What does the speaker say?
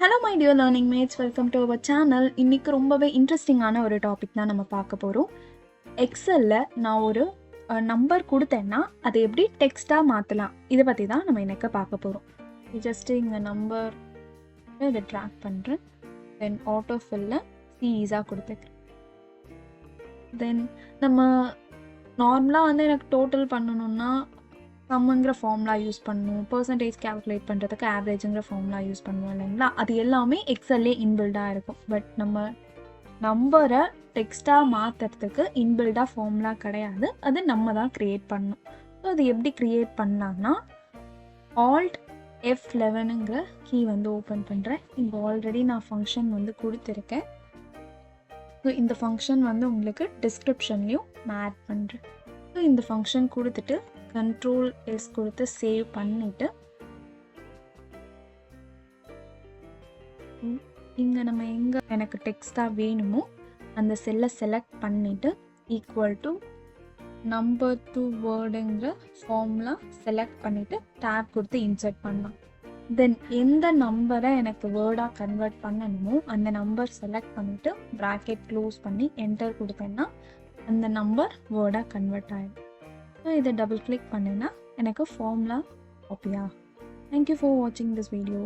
Hello my dear learning mates, welcome to our channel. இன்றைக்கி ரொம்பவே இன்ட்ரெஸ்டிங்கான ஒரு டாபிக் தான் நம்ம பார்க்க போகிறோம். எக்ஸலில் நான் ஒரு நம்பர் கொடுத்தேன்னா அதை எப்படி டெக்ஸ்ட்டாக மாற்றலாம், இதை பற்றி தான் நம்ம எனக்கு பார்க்க போகிறோம். ஜஸ்ட்டு இங்கே நம்பர் இதை ட்ராக் பண்ணுறேன். தென் ஆட்டோ ஃபில்ல சீஸாக கொடுத்துக்கிறேன். தென் நம்ம நார்மலாக வந்து எனக்கு டோட்டல் பண்ணணுன்னா சம்முங்கிற ஃபார்முலா யூஸ் பண்ணணும், பர்சன்டேஜ் கேல்குலேட் பண்ணுறதுக்கு ஆவரேஜுங்கிற ஃபார்முலா யூஸ் பண்ணுவோம் இல்லைங்களா. அது எல்லாமே எக்ஸல்லே இன்பில்டாக இருக்கும். பட் நம்ம நம்பரை டெக்ஸ்ட்டாக மாற்றுறதுக்கு இன்பில்டாக ஃபார்முலா கிடையாது, அது நம்ம தான் க்ரியேட் பண்ணணும். ஸோ அது எப்படி க்ரியேட் பண்ணலான்னா, ஆல்ட் F11ங்கிற கீ வந்து ஓப்பன் பண்ணுறேன். இங்கே ஆல்ரெடி நான் ஃபங்க்ஷன் வந்து கொடுத்துருக்கேன். ஸோ இந்த ஃபங்க்ஷன் வந்து உங்களுக்கு டிஸ்கிரிப்ஷன்லேயும் நான் ஆட் பண்ணுறேன். ஸோ இந்த ஃபங்க்ஷன் கொடுத்துட்டு கண்ட்ரோல் எஸ் கொடுத்து சேவ் பண்ணிவிட்டு இங்கே நம்ம எங்கே எனக்கு டெக்ஸ்ட்டாக வேணுமோ அந்த செல்லை செலக்ட் பண்ணிவிட்டு ஈக்குவல் டு நம்பர் டு வேர்டுங்கிற ஃபார்முலா செலக்ட் பண்ணிவிட்டு டேப் கொடுத்து இன்சர்ட் பண்ணலாம். தென் எந்த நம்பரை எனக்கு வேர்டாக கன்வெர்ட் பண்ணணுமோ அந்த நம்பர் செலக்ட் பண்ணிவிட்டு ப்ராக்கெட் க்ளோஸ் பண்ணி என்டர் கொடுத்தேன்னா அந்த நம்பர் வேர்டாக கன்வெர்ட் ஆகிடும். ஸோ இதை டபுள் கிளிக் பண்ணினா எனக்கு ஃபார்முலா காப்பியா. தேங்க்யூ ஃபார் வாட்சிங் திஸ் வீடியோ.